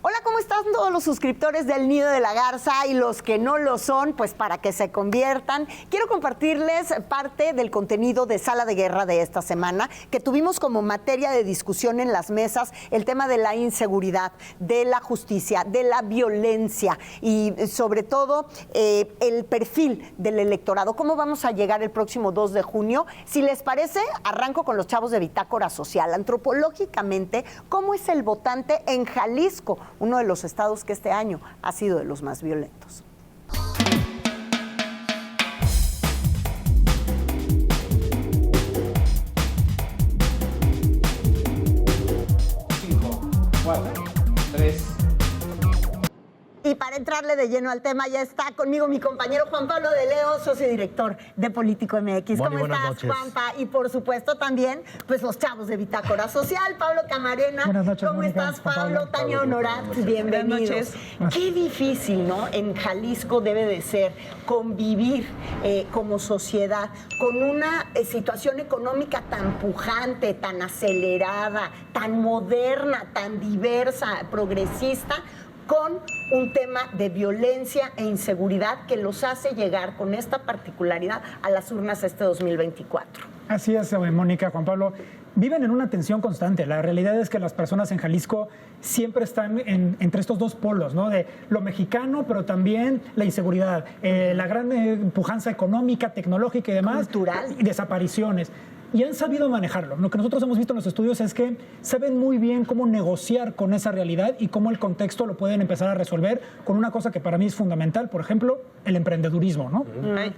Hola, ¿cómo están todos los suscriptores del Nido de la Garza y los que no lo son? Pues para que se conviertan. Quiero compartirles parte del contenido de Sala de Guerra de esta semana, que tuvimos como materia de discusión en las mesas el tema de la inseguridad, de la justicia, de la violencia y sobre todo el perfil del electorado. ¿Cómo vamos a llegar el próximo 2 de junio? Si les parece, arranco con los chavos de Bitácora Social. Antropológicamente, ¿cómo es el votante en Jalisco? Uno de los estados que este año ha sido de los más violentos. 5, 4, 3. Y para entrarle de lleno al tema, ya está conmigo mi compañero Juan Pablo de Leo, socio director de Político MX. ¿Cómo estás, Juanpa? Y por supuesto también, pues los chavos de Bitácora Social, Pablo Camarena. Buenas noches, ¿Cómo Mónica, estás, Pablo? Tania Honorat, bienvenidos. Buenas noches. Qué difícil, ¿no? En Jalisco debe de ser convivir como sociedad con una situación económica tan pujante, tan acelerada, tan moderna, tan diversa, progresista, con un tema de violencia e inseguridad que los hace llegar con esta particularidad a las urnas este 2024. Así es, Mónica, Juan Pablo. Viven en una tensión constante. La realidad es que las personas en Jalisco siempre están entre estos dos polos, ¿no? De lo mexicano, pero también la inseguridad, la gran pujanza económica, tecnológica y demás. Cultural. Y desapariciones. Y han sabido manejarlo. Lo que nosotros hemos visto en los estudios es que saben muy bien cómo negociar con esa realidad y cómo el contexto lo pueden empezar a resolver con una cosa que para mí es fundamental, por ejemplo, el emprendedurismo, ¿no?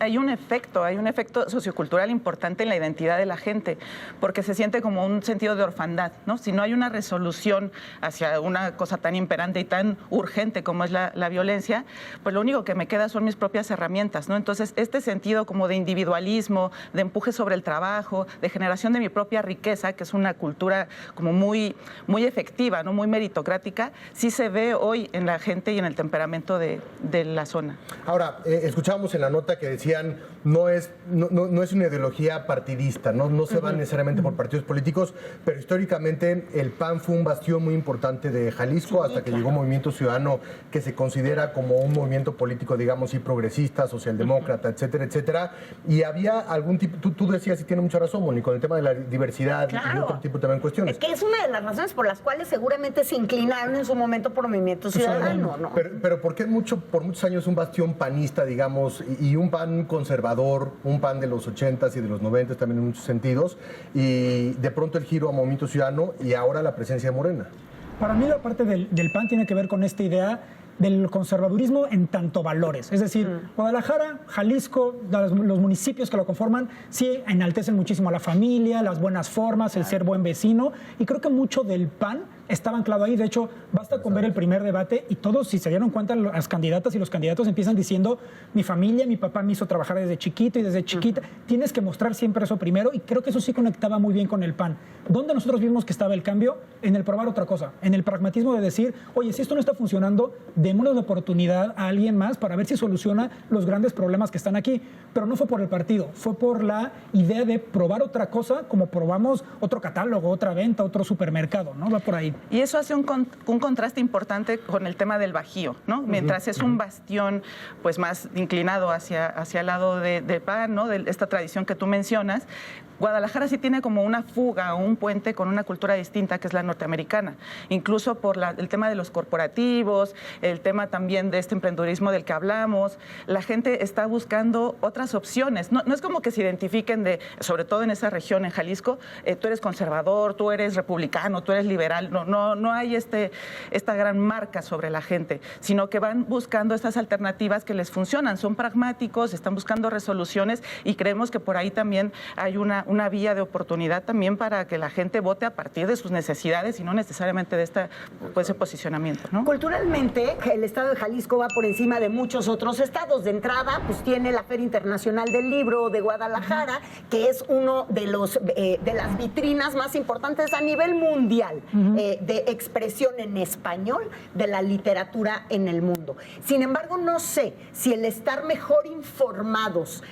Hay un efecto sociocultural importante en la identidad de la gente, porque se siente como un sentido de orfandad, ¿no? Si no hay una resolución hacia una cosa tan imperante y tan urgente como es la violencia, pues lo único que me queda son mis propias herramientas, ¿no? Entonces, este sentido como de individualismo, de empuje sobre el trabajo, de generación de mi propia riqueza, que es una cultura como muy, muy efectiva, ¿no? Muy meritocrática, sí se ve hoy en la gente y en el temperamento de la zona. Ahora, escuchábamos en la nota que decían no es una ideología partidista, no se va necesariamente por partidos políticos, pero históricamente el PAN fue un bastión muy importante de Jalisco hasta que llegó Movimiento Ciudadano, que se considera como un movimiento político, digamos, y progresista, socialdemócrata, etcétera, etcétera. Y había algún tipo, tú decías, y tiene mucha razón, con el tema de la diversidad y otro tipo también de cuestiones. Que es una de las razones por las cuales seguramente se inclinaron en su momento por Movimiento Ciudadano, ¿no? Pero ¿por qué por muchos años un bastión panista, digamos, y un PAN conservador, un PAN de los 80s y de los 90s también en muchos sentidos, y de pronto el giro a Movimiento Ciudadano y ahora la presencia de Morena? Para mí la parte del PAN tiene que ver con esta idea del conservadurismo en tanto valores. Es decir, Guadalajara, Jalisco, los municipios que lo conforman, sí enaltecen muchísimo a la familia, las buenas formas, el ser buen vecino, y creo que mucho del PAN estaba anclado ahí. De hecho, basta con ver el primer debate y todos, si se dieron cuenta, las candidatas y los candidatos empiezan diciendo, mi familia, mi papá me hizo trabajar desde chiquito y desde chiquita. Tienes que mostrar siempre eso primero, y creo que eso sí conectaba muy bien con el PAN. ¿Dónde nosotros vimos que estaba el cambio? En el probar otra cosa, en el pragmatismo de decir, oye, si esto no está funcionando, démosle la oportunidad a alguien más para ver si soluciona los grandes problemas que están aquí. Pero no fue por el partido, fue por la idea de probar otra cosa, como probamos otro catálogo, otra venta, otro supermercado, ¿no? Va por ahí. Y eso hace un contraste importante con el tema del Bajío, ¿no? Mientras es un bastión pues más inclinado hacia el lado de PAN, ¿no? De esta tradición que tú mencionas, Guadalajara sí tiene como una fuga o un puente con una cultura distinta que es la norteamericana, incluso por el tema de los corporativos, el tema también de este emprendedurismo del que hablamos. La gente está buscando otras opciones, no es como que se identifiquen sobre todo en esa región, en Jalisco, tú eres conservador, tú eres republicano, tú eres liberal, no hay esta gran marca sobre la gente, sino que van buscando estas alternativas que les funcionan, son pragmáticos, están buscando resoluciones, y creemos que por ahí también hay una vía de oportunidad también para que la gente vote a partir de sus necesidades y no necesariamente de ese posicionamiento, ¿no? Culturalmente, el estado de Jalisco va por encima de muchos otros estados. De entrada, pues tiene la Feria Internacional del Libro de Guadalajara, que es uno de las vitrinas más importantes a nivel mundial de expresión en español de la literatura en el mundo. Sin embargo, no sé si el estar mejor informados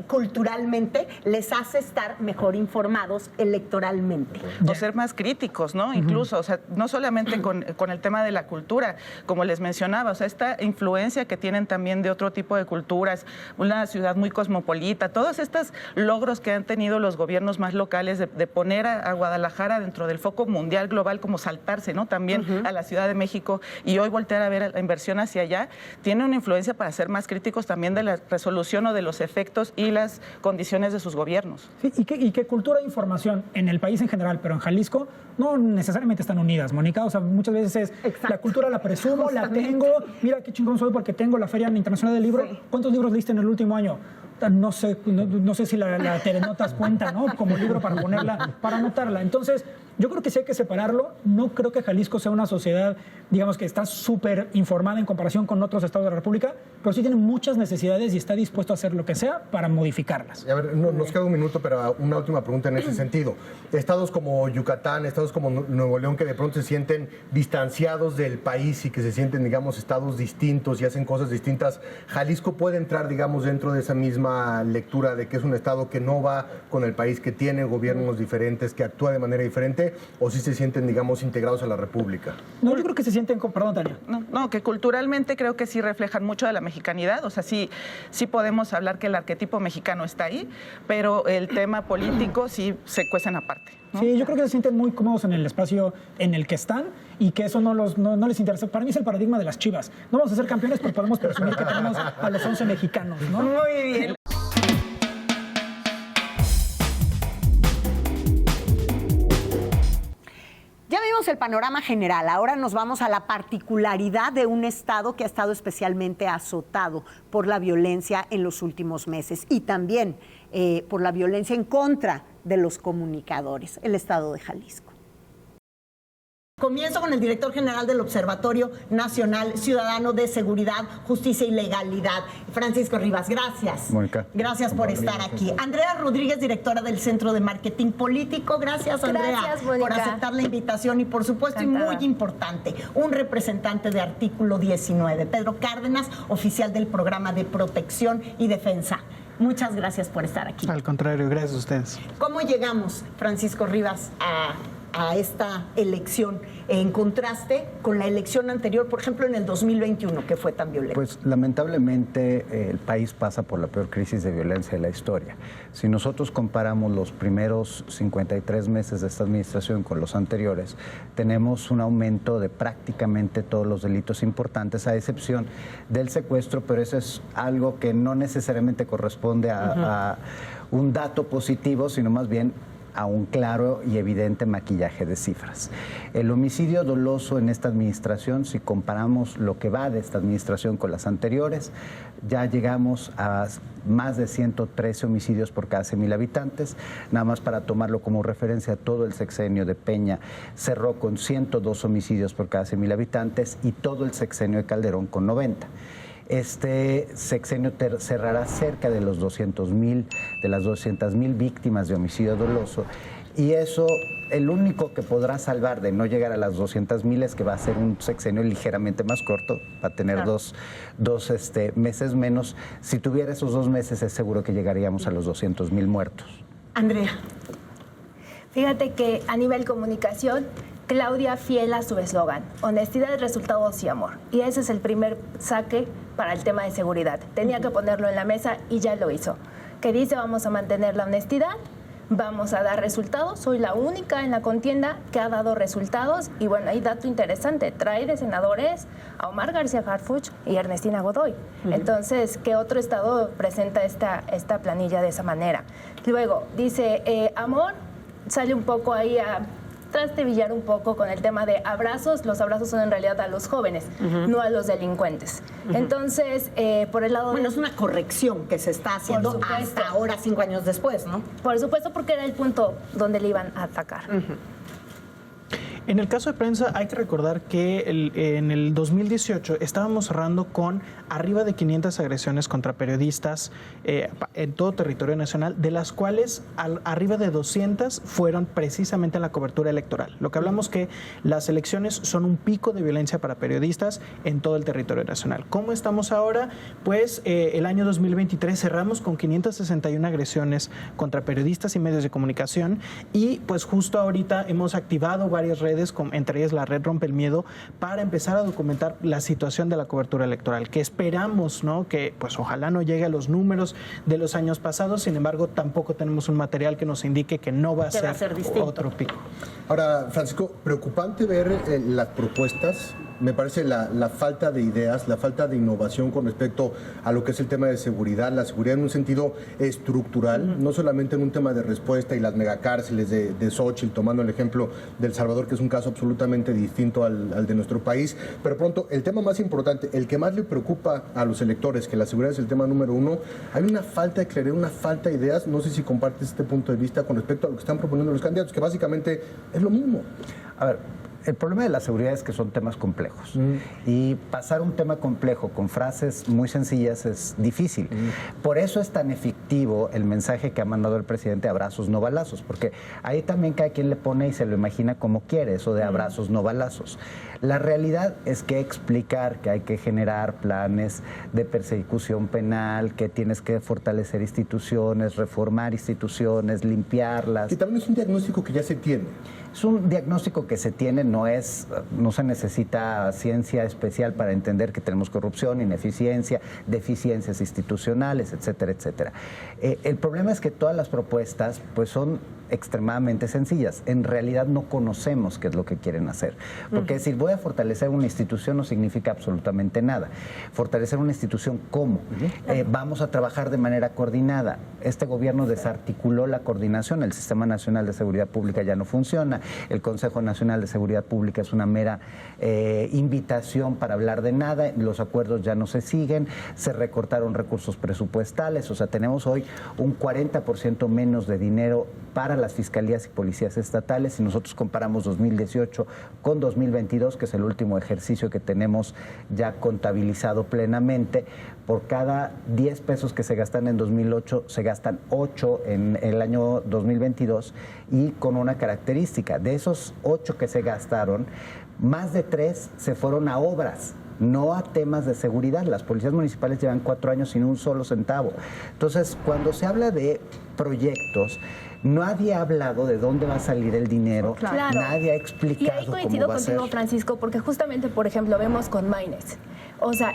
culturalmente les hace estar estar mejor informados electoralmente. O ser más críticos, ¿no? Incluso, o sea, no solamente con el tema de la cultura, como les mencionaba, o sea, esta influencia que tienen también de otro tipo de culturas, una ciudad muy cosmopolita, todos estos logros que han tenido los gobiernos más locales de poner a Guadalajara dentro del foco mundial global, como saltarse, ¿no? También a la Ciudad de México, y hoy voltear a ver la inversión hacia allá, tiene una influencia para ser más críticos también de la resolución o de los efectos y las condiciones de sus gobiernos. Sí, y que cultura e información en el país en general, pero en Jalisco, no necesariamente están unidas, Mónica. O sea, muchas veces es la cultura la presumo, la tengo, mira qué chingón soy porque tengo la Feria Internacional del Libro. Sí. ¿Cuántos libros leíste en el último año? No sé si la Telenotas cuenta, ¿no? Como libro para ponerla, para anotarla. Entonces, yo creo que sí hay que separarlo. No creo que Jalisco sea una sociedad, digamos, que está súper informada en comparación con otros estados de la República, pero sí tiene muchas necesidades y está dispuesto a hacer lo que sea para modificarlas. A ver, nos queda un minuto, pero una última pregunta en ese sentido. Estados como Yucatán, estados como Nuevo León, que de pronto se sienten distanciados del país y que se sienten, digamos, estados distintos y hacen cosas distintas, ¿Jalisco puede entrar, digamos, dentro de esa misma lectura de que es un estado que no va con el país, que tiene gobiernos diferentes, que actúa de manera diferente, o si se sienten, digamos, integrados a la República? No, yo creo que se sienten, perdón, Tania. No, que culturalmente creo que sí reflejan mucho de la mexicanidad, o sea, sí podemos hablar que el arquetipo mexicano está ahí, pero el tema político sí se cuecen aparte, ¿no? Sí, yo creo que se sienten muy cómodos en el espacio en el que están y que eso no les interesa. Para mí es el paradigma de las Chivas. No vamos a ser campeones, pero podemos presumir que tenemos a los 11 mexicanos, ¿no? Muy bien. Ya vimos el panorama general, ahora nos vamos a la particularidad de un estado que ha estado especialmente azotado por la violencia en los últimos meses y también por la violencia en contra de los comunicadores, el estado de Jalisco. Comienzo con el director general del Observatorio Nacional Ciudadano de Seguridad, Justicia y Legalidad, Francisco Rivas. Gracias. Mónica. Gracias por estar aquí. Andrea Rodríguez, directora del Centro de Marketing Político. Gracias, Andrea, por aceptar la invitación. Y por supuesto, encantada. Y muy importante, un representante de Artículo 19, Pedro Cárdenas, oficial del Programa de Protección y Defensa. Muchas gracias por estar aquí. Al contrario, gracias a ustedes. ¿Cómo llegamos, Francisco Rivas, a esta elección en contraste con la elección anterior, por ejemplo, en el 2021, que fue tan violenta? Pues lamentablemente el país pasa por la peor crisis de violencia de la historia. Si nosotros comparamos los primeros 53 meses de esta administración con los anteriores, tenemos un aumento de prácticamente todos los delitos importantes, a excepción del secuestro, pero eso es algo que no necesariamente corresponde a un dato positivo, sino más bien a un claro y evidente maquillaje de cifras. El homicidio doloso en esta administración, si comparamos lo que va de esta administración con las anteriores, ya llegamos a más de 113 homicidios por cada 100,000 habitantes. Nada más para tomarlo como referencia, todo el sexenio de Peña cerró con 102 homicidios por cada 100,000 habitantes y todo el sexenio de Calderón con 90. Este sexenio cerrará cerca de los 200,000, de las 200,000 víctimas de homicidio doloso. Y eso, el único que podrá salvar de no llegar a las 200,000 es que va a ser un sexenio ligeramente más corto, va a tener dos meses menos. Si tuviera esos 2 meses, es seguro que llegaríamos a los 200,000 muertos. Andrea. Fíjate que a nivel comunicación, Claudia fiel a su eslogan, honestidad, resultados y amor. Y ese es el primer saque para el tema de seguridad. Tenía que ponerlo en la mesa y ya lo hizo. Que dice, vamos a mantener la honestidad, vamos a dar resultados. Soy la única en la contienda que ha dado resultados. Y bueno, hay dato interesante, trae de senadores a Omar García Harfuch y Ernestina Godoy. Entonces, ¿qué otro estado presenta esta planilla de esa manera? Luego, dice, amor, sale un poco ahí a trastebillar un poco con el tema de abrazos. Los abrazos son en realidad a los jóvenes, no a los delincuentes. Entonces, por el lado bueno, es una corrección que se está haciendo hasta ahora, 5 años después, ¿no? Por supuesto, porque era el punto donde le iban a atacar. En el caso de prensa hay que recordar que en el 2018 estábamos cerrando con arriba de 500 agresiones contra periodistas en todo territorio nacional, de las cuales arriba de 200 fueron precisamente en la cobertura electoral. Lo que hablamos que las elecciones son un pico de violencia para periodistas en todo el territorio nacional. ¿Cómo estamos ahora? Pues el año 2023 cerramos con 561 agresiones contra periodistas y medios de comunicación y pues justo ahorita hemos activado varias redes, entre ellas la red Rompe el Miedo, para empezar a documentar la situación de la cobertura electoral, que esperamos, ¿no?, que pues ojalá no llegue a los números de los años pasados, sin embargo tampoco tenemos un material que nos indique que no va a ser otro pico. Ahora, Francisco, preocupante ver las propuestas. Me parece la falta de ideas, la falta de innovación con respecto a lo que es el tema de seguridad, la seguridad en un sentido estructural, no solamente en un tema de respuesta y las megacárceles de Xóchitl, tomando el ejemplo de El Salvador, que es un caso absolutamente distinto al de nuestro país, pero pronto el tema más importante, el que más le preocupa a los electores, que la seguridad es el tema número uno, hay una falta de claridad, una falta de ideas. No sé si compartes este punto de vista con respecto a lo que están proponiendo los candidatos, que básicamente es lo mismo. A ver, el problema de la seguridad es que son temas complejos y pasar un tema complejo con frases muy sencillas es difícil. Por eso es tan efectivo el mensaje que ha mandado el presidente, abrazos no balazos, porque ahí también cada quien le pone y se lo imagina como quiere, eso de abrazos no balazos. La realidad es que explicar que hay que generar planes de persecución penal, que tienes que fortalecer instituciones, reformar instituciones, limpiarlas. Que también es un diagnóstico que ya se tiene. Es un diagnóstico que se tiene, no se necesita ciencia especial para entender que tenemos corrupción, ineficiencia, deficiencias institucionales, etcétera, etcétera. El problema es que todas las propuestas pues son extremadamente sencillas. En realidad no conocemos qué es lo que quieren hacer. Porque decir voy a fortalecer una institución no significa absolutamente nada. Fortalecer una institución, ¿cómo? Vamos a trabajar de manera coordinada. Este gobierno desarticuló la coordinación, el Sistema Nacional de Seguridad Pública ya no funciona, el Consejo Nacional de Seguridad Pública es una mera invitación para hablar de nada, los acuerdos ya no se siguen, se recortaron recursos presupuestales, o sea, tenemos hoy un 40% menos de dinero para las fiscalías y policías estatales. Si nosotros comparamos 2018 con 2022, que es el último ejercicio que tenemos ya contabilizado plenamente, por cada 10 pesos que se gastan en 2008, se gastan 8 en el año 2022, y con una característica: de esos 8 que se gastaron, más de 3 se fueron a obras, no a temas de seguridad. Las policías municipales llevan 4 años sin un solo centavo. Entonces, cuando se habla de proyectos, nadie ha hablado de dónde va a salir el dinero, claro. Nadie ha explicado y ahí coincido cómo va contigo, a ser. Francisco, porque justamente, por ejemplo, vemos con Maynes. O sea,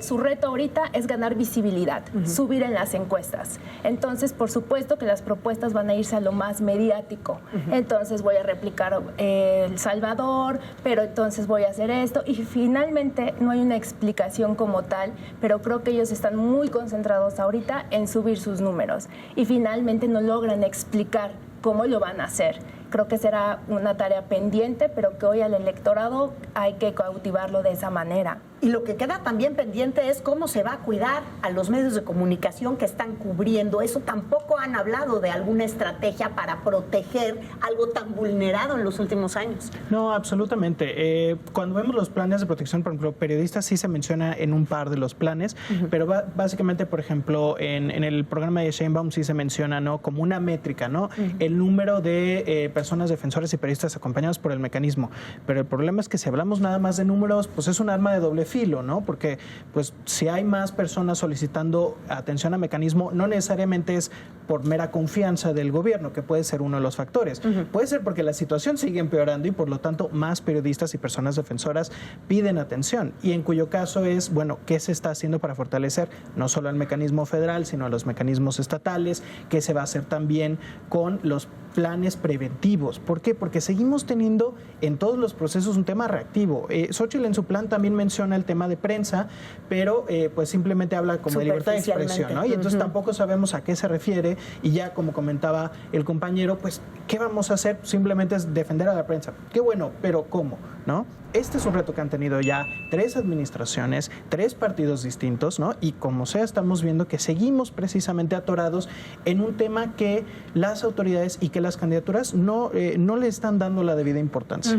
su reto ahorita es ganar visibilidad, subir en las encuestas. Entonces, por supuesto que las propuestas van a irse a lo más mediático. Entonces voy a replicar El Salvador, pero entonces voy a hacer esto. Y finalmente no hay una explicación como tal, pero creo que ellos están muy concentrados ahorita en subir sus números. Y finalmente no logran explicar cómo lo van a hacer. Creo que será una tarea pendiente, pero que hoy al electorado hay que cautivarlo de esa manera. Y lo que queda también pendiente es cómo se va a cuidar a los medios de comunicación que están cubriendo. Eso tampoco han hablado de alguna estrategia para proteger algo tan vulnerado en los últimos años. No, absolutamente. Cuando vemos los planes de protección, por ejemplo, periodistas, sí se menciona en un par de los planes, pero básicamente, por ejemplo, en el programa de Sheinbaum sí se menciona, ¿no?, como una métrica, ¿no?, el número de personas defensoras y periodistas acompañados por el mecanismo. Pero el problema es que si hablamos nada más de números, pues es un arma de doble filo, ¿no? Porque pues si hay más personas solicitando atención a mecanismo, no necesariamente es por mera confianza del gobierno, que puede ser uno de los factores. Puede ser porque la situación sigue empeorando y por lo tanto más periodistas y personas defensoras piden atención, y en cuyo caso es, bueno, ¿qué se está haciendo para fortalecer no solo el mecanismo federal, sino los mecanismos estatales? ¿Qué se va a hacer también con los planes preventivos? ¿Por qué? Porque seguimos teniendo en todos los procesos un tema reactivo. Xóchitl en su plan también menciona el tema de prensa, pero pues simplemente habla como de libertad de expresión, ¿no? Y entonces tampoco sabemos a qué se refiere, y ya como comentaba el compañero, pues ¿qué vamos a hacer? Simplemente es defender a la prensa. Qué bueno, pero ¿cómo? ¿No? este es un reto que han tenido ya 3 administraciones, 3 partidos distintos, ¿no? Y como sea, estamos viendo que seguimos precisamente atorados en un tema que las autoridades y que las candidaturas no le están dando la debida importancia.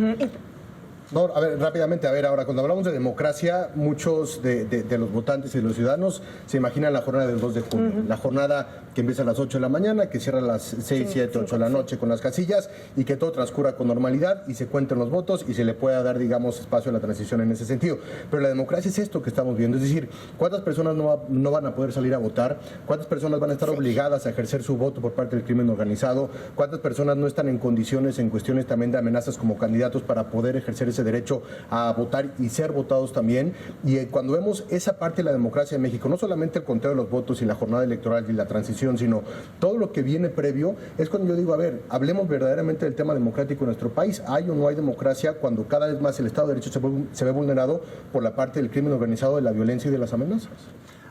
No, a ver, rápidamente, ahora, cuando hablamos de democracia, muchos de los votantes y de los ciudadanos se imaginan la jornada del 2 de junio, la jornada que empieza a las 8 de la mañana, que cierra a las 6, 7, 8 de la noche con las casillas y que todo transcurra con normalidad y se cuenten los votos y se le pueda dar, digamos, espacio a la transición en ese sentido. Pero la democracia es esto que estamos viendo, es decir, ¿cuántas personas no van a poder salir a votar? ¿Cuántas personas van a estar obligadas a ejercer su voto por parte del crimen organizado? ¿Cuántas personas no están en condiciones, en cuestiones también de amenazas como candidatos para poder ejercer ese derecho a votar y ser votados también? Y cuando vemos esa parte de la democracia en México, no solamente el conteo de los votos y la jornada electoral y la transición, sino todo lo que viene previo, es cuando yo digo, a ver, hablemos verdaderamente del tema democrático en nuestro país. ¿Hay o no hay democracia cuando cada vez más el Estado de Derecho se ve vulnerado por la parte del crimen organizado, de la violencia y de las amenazas?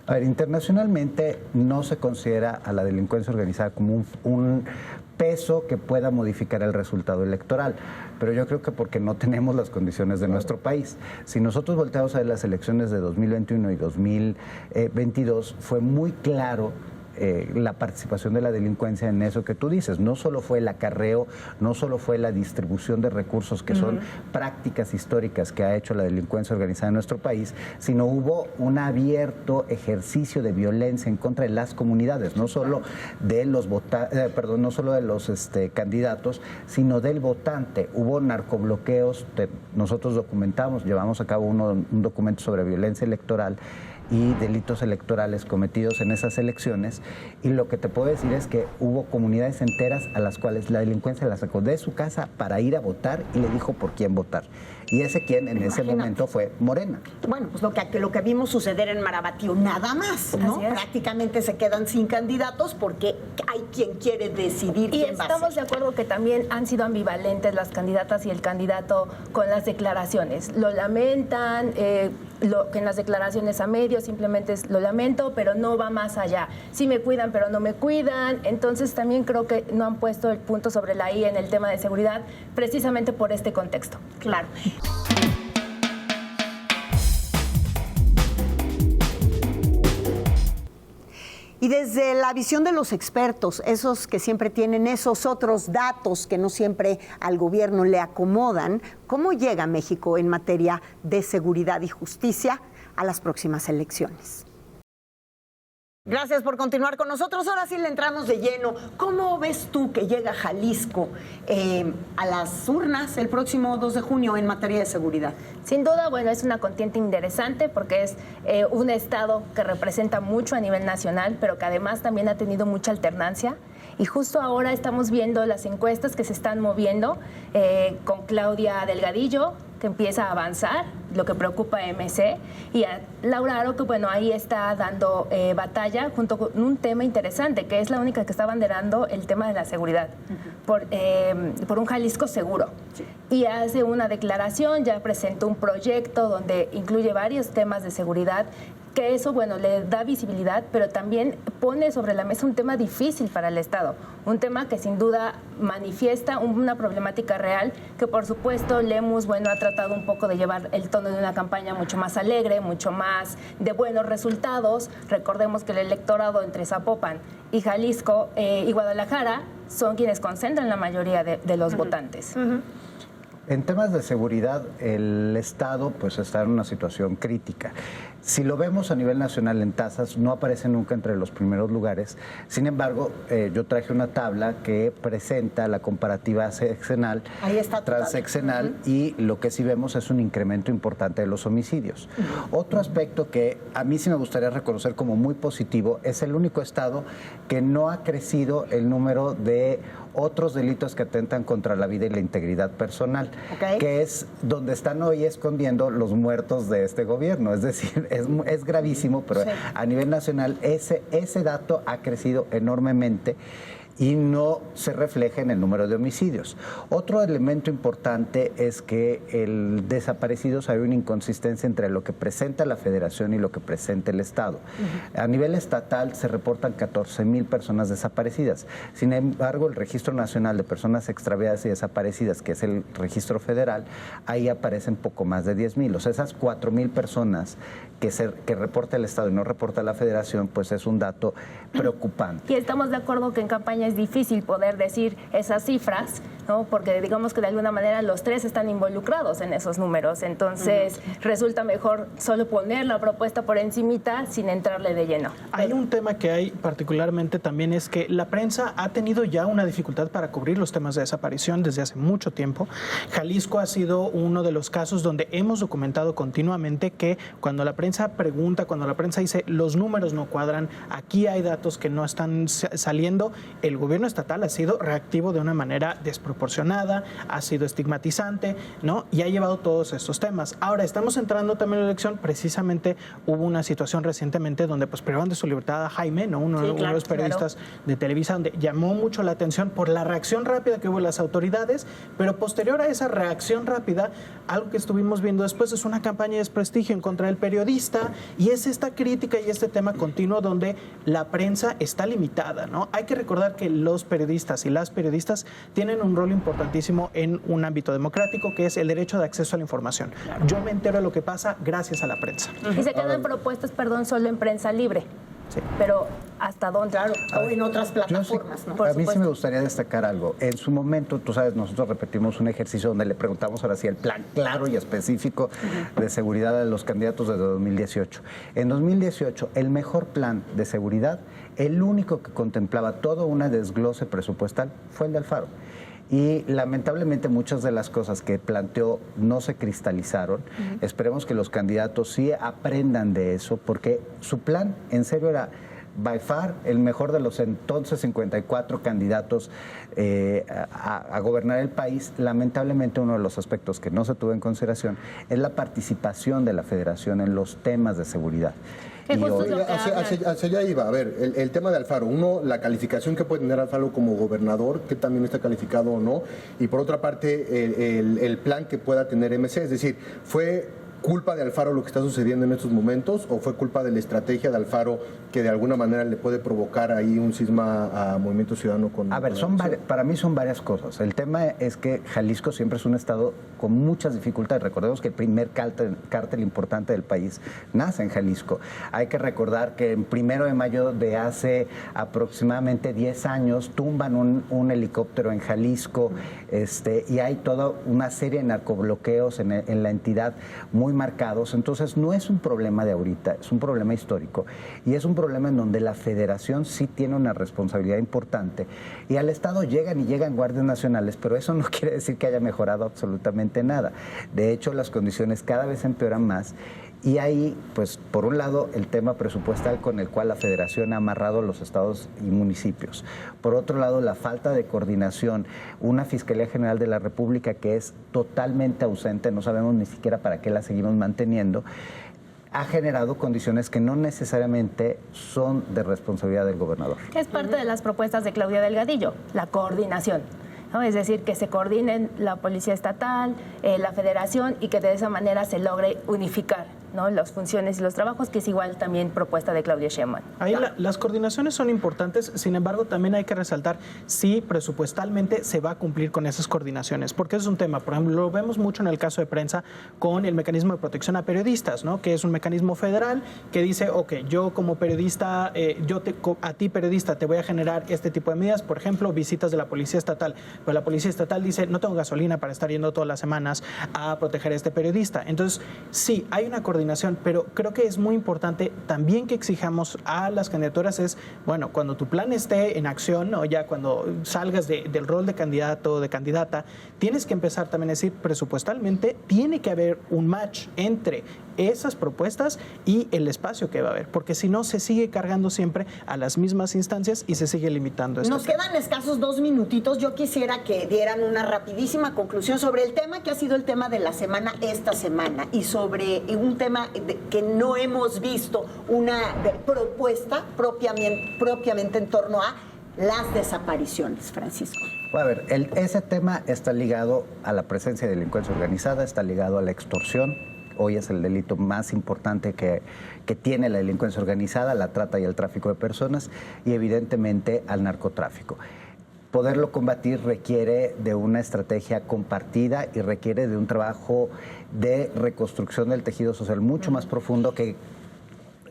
A ver, internacionalmente no se considera a la delincuencia organizada como un peso que pueda modificar el resultado electoral, pero yo creo que porque no tenemos las condiciones de nuestro país. Si nosotros volteamos a ver las elecciones de 2021 y 2022, fue muy claro la participación de la delincuencia en eso que tú dices. No solo fue el acarreo, no solo fue la distribución de recursos, que son prácticas históricas que ha hecho la delincuencia organizada en nuestro país, sino hubo un abierto ejercicio de violencia en contra de las comunidades, no solo de los no solo de los candidatos, sino del votante. Hubo narcobloqueos, nosotros documentamos, llevamos a cabo un documento sobre violencia electoral y delitos electorales cometidos en esas elecciones, y lo que te puedo decir es que hubo comunidades enteras a las cuales la delincuencia la sacó de su casa para ir a votar y le dijo por quién votar. Y ese quién en ese momento fue Morena. Bueno, pues lo que vimos suceder en Marabatío, nada más, ¿no? Prácticamente se quedan sin candidatos porque hay quien quiere decidir y quién va a ser. Estamos de acuerdo que también han sido ambivalentes las candidatas y el candidato con las declaraciones. Lo lamentan, que en las declaraciones a medios simplemente es lo lamento, pero no va más allá. Sí me cuidan, pero no me cuidan. Entonces también creo que no han puesto el punto sobre la I en el tema de seguridad, precisamente por este contexto. Claro. Y desde la visión de los expertos, esos que siempre tienen esos otros datos que no siempre al gobierno le acomodan, ¿cómo llega México en materia de seguridad y justicia a las próximas elecciones? Gracias por continuar con nosotros. Ahora sí le entramos de lleno. ¿Cómo ves tú que llega Jalisco a las urnas el próximo 2 de junio en materia de seguridad? Sin duda, bueno, es una contienda interesante porque es un estado que representa mucho a nivel nacional, pero que además también ha tenido mucha alternancia. Y justo ahora estamos viendo las encuestas que se están moviendo con Claudia Delgadillo, que empieza a avanzar, lo que preocupa a MC, y a Laura Aro, que bueno, ahí está dando batalla junto con un tema interesante, que es la única que está abanderando el tema de la seguridad, por un Jalisco seguro. Y hace una declaración, ya presentó un proyecto donde incluye varios temas de seguridad, que eso, bueno, le da visibilidad, pero también pone sobre la mesa un tema difícil para el Estado, un tema que sin duda manifiesta una problemática real, que por supuesto Lemus, bueno, ha tratado un poco de llevar el tono de una campaña mucho más alegre, mucho más de buenos resultados. Recordemos que el electorado entre Zapopan y Jalisco y Guadalajara son quienes concentran la mayoría de los votantes. En temas de seguridad, el Estado pues está en una situación crítica. Si lo vemos a nivel nacional en tasas, no aparece nunca entre los primeros lugares. Sin embargo, yo traje una tabla que presenta la comparativa sexenal, transeccional, y lo que sí vemos es un incremento importante de los homicidios. Otro aspecto que a mí sí me gustaría reconocer como muy positivo, es el único estado que no ha crecido el número de otros delitos que atentan contra la vida y la integridad personal, que es donde están hoy escondiendo los muertos de este gobierno. Es decir, es gravísimo, pero a nivel nacional ese dato ha crecido enormemente. y no se refleja en el número de homicidios. Otro elemento importante es que el desaparecidos hay una inconsistencia entre lo que presenta la Federación y lo que presenta el Estado. A nivel estatal se reportan 14,000 personas desaparecidas. Sin embargo, el Registro Nacional de Personas Extraviadas y Desaparecidas, que es el registro federal, ahí aparecen poco más de 10,000. O sea, esas 4,000 personas que reporta el Estado y no reporta la Federación, pues es un dato preocupante. Y estamos de acuerdo que en campaña es difícil poder decir esas cifras, ¿no? Porque digamos que de alguna manera los tres están involucrados en esos números, entonces resulta mejor solo poner la propuesta por encimita sin entrarle de lleno. Hay un tema que hay particularmente también, es que la prensa ha tenido ya una dificultad para cubrir los temas de desaparición desde hace mucho tiempo. Jalisco ha sido uno de los casos donde hemos documentado continuamente que cuando la prensa pregunta, cuando la prensa dice los números no cuadran, aquí hay datos que no están saliendo, el gobierno estatal ha sido reactivo de una manera desproporcionada, ha sido estigmatizante, ¿no? Y ha llevado todos estos temas. Ahora, estamos entrando también en la elección, precisamente hubo una situación recientemente donde pues privaron de su libertad a Jaime, ¿no? Uno de los periodistas de Televisa, donde llamó mucho la atención por la reacción rápida que hubo de las autoridades, pero posterior a esa reacción rápida, algo que estuvimos viendo después es una campaña de desprestigio en contra del periodista, y es esta crítica y este tema continuo donde la prensa está limitada, ¿no? Hay que recordar que los periodistas y las periodistas tienen un rol importantísimo en un ámbito democrático, que es el derecho de acceso a la información. Yo me entero de lo que pasa gracias a la prensa. Y se quedan propuestas, solo en prensa libre. Sí. Pero ¿hasta dónde? Claro, o en otras plataformas, ¿no? A mí sí me gustaría destacar algo. En su momento, tú sabes, nosotros repetimos un ejercicio donde le preguntamos ahora sí el plan claro y específico de seguridad a los candidatos desde 2018. En 2018, el mejor plan de seguridad, el único que contemplaba todo un desglose presupuestal, fue el de Alfaro. Y lamentablemente muchas de las cosas que planteó no se cristalizaron. Esperemos que los candidatos sí aprendan de eso, porque su plan en serio era by far el mejor de los entonces 54 candidatos a gobernar el país. Lamentablemente uno de los aspectos que no se tuvo en consideración es la participación de la Federación en los temas de seguridad. Hacia allá iba. A ver, el tema de Alfaro. Uno, la calificación que puede tener Alfaro como gobernador, que también está calificado o no. Y por otra parte, el plan que pueda tener MC. Es decir, ¿fue culpa de Alfaro lo que está sucediendo en estos momentos o fue culpa de la estrategia de Alfaro que de alguna manera le puede provocar ahí un cisma a Movimiento Ciudadano? Para mí son varias cosas. El tema es que Jalisco siempre es un estado con muchas dificultades. Recordemos que el primer cártel importante del país nace en Jalisco. Hay que recordar que en 1 de mayo de hace aproximadamente 10 años tumban un helicóptero en Jalisco, y hay toda una serie de narcobloqueos en la entidad muy marcados. Entonces no es un problema de ahorita, es un problema histórico y es un problema en donde la Federación sí tiene una responsabilidad importante, y al Estado llegan guardias nacionales, pero eso no quiere decir que haya mejorado absolutamente nada. De hecho, las condiciones cada vez empeoran más. Y ahí, pues, por un lado, el tema presupuestal con el cual la Federación ha amarrado los estados y municipios. Por otro lado, la falta de coordinación, una Fiscalía General de la República que es totalmente ausente, no sabemos ni siquiera para qué la seguimos manteniendo, ha generado condiciones que no necesariamente son de responsabilidad del gobernador. Es parte de las propuestas de Claudia Delgadillo, la coordinación, ¿no? Es decir, que se coordinen la Policía Estatal, la Federación, y que de esa manera se logre unificar, ¿no?, las funciones y los trabajos, que es igual también propuesta de Claudia Sheinbaum. Ahí las coordinaciones son importantes, sin embargo también hay que resaltar si presupuestalmente se va a cumplir con esas coordinaciones, porque es un tema, por ejemplo, lo vemos mucho en el caso de prensa con el mecanismo de protección a periodistas, ¿no?, que es un mecanismo federal que dice, ok, yo como periodista, a ti periodista te voy a generar este tipo de medidas, por ejemplo, visitas de la Policía Estatal, pero la Policía Estatal dice, no tengo gasolina para estar yendo todas las semanas a proteger a este periodista. Entonces, sí, hay una coordinación, pero creo que es muy importante también que exijamos a las candidaturas es, bueno, cuando tu plan esté en acción, o ya cuando salgas del rol de candidato o de candidata, tienes que empezar también a decir, presupuestalmente tiene que haber un match entre esas propuestas y el espacio que va a haber, porque si no se sigue cargando siempre a las mismas instancias y se sigue limitando. Nos quedan escasos 2 minutitos. Yo quisiera que dieran una rapidísima conclusión sobre el tema que ha sido el tema de la semana esta semana y sobre un tema que no hemos visto una propuesta propiamente en torno a las desapariciones, Francisco? A ver, ese tema está ligado a la presencia de delincuencia organizada, está ligado a la extorsión. Hoy es el delito más importante que tiene la delincuencia organizada, la trata y el tráfico de personas, y evidentemente al narcotráfico. Poderlo combatir requiere de una estrategia compartida y requiere de un trabajo de reconstrucción del tejido social mucho más profundo que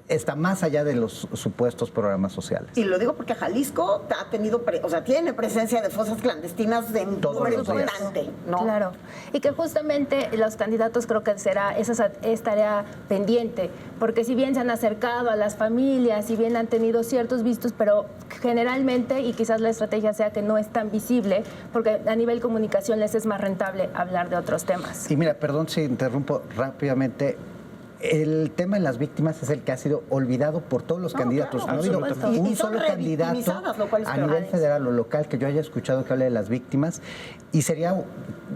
está más allá de los supuestos programas sociales. Y lo digo porque Jalisco ha tenido, tiene presencia de fosas clandestinas de un número importante, ¿no? Claro. Y que justamente los candidatos creo que es tarea pendiente, porque si bien se han acercado a las familias, si bien han tenido ciertos vistos, pero generalmente, y quizás la estrategia sea que no es tan visible, porque a nivel comunicación les es más rentable hablar de otros temas. Y mira, perdón si interrumpo rápidamente. El tema de las víctimas es el que ha sido olvidado por todos los candidatos. Claro, no ha habido un y son solo candidato lo cual es a peor. nivel federal o local que yo haya escuchado que hable de las víctimas, y sería,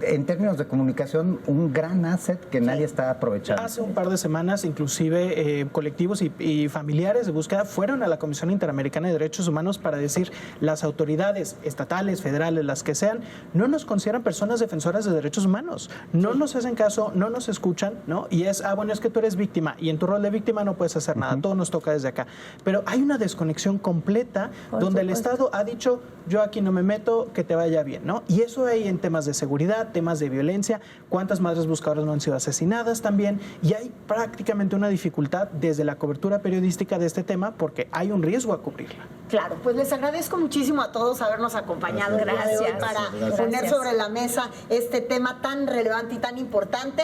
en términos de comunicación, un gran asset que nadie está aprovechando. Hace un par de semanas, inclusive, colectivos y familiares de búsqueda fueron a la Comisión Interamericana de Derechos Humanos para decir: las autoridades estatales, federales, las que sean, no nos consideran personas defensoras de derechos humanos, no nos hacen caso, no nos escuchan, ¿no? Y es, bueno, es que tú eres víctima y en tu rol de víctima no puedes hacer nada, todo nos toca desde acá. Pero hay una desconexión completa donde el Estado ha dicho: yo aquí no me meto, que te vaya bien, ¿no? Y eso hay en temas de seguridad, temas de violencia, cuántas madres buscadoras no han sido asesinadas también, y hay prácticamente una dificultad desde la cobertura periodística de este tema porque hay un riesgo a cubrirla. Claro, pues les agradezco muchísimo a todos habernos acompañado el día de hoy para poner sobre la mesa este tema tan relevante y tan importante.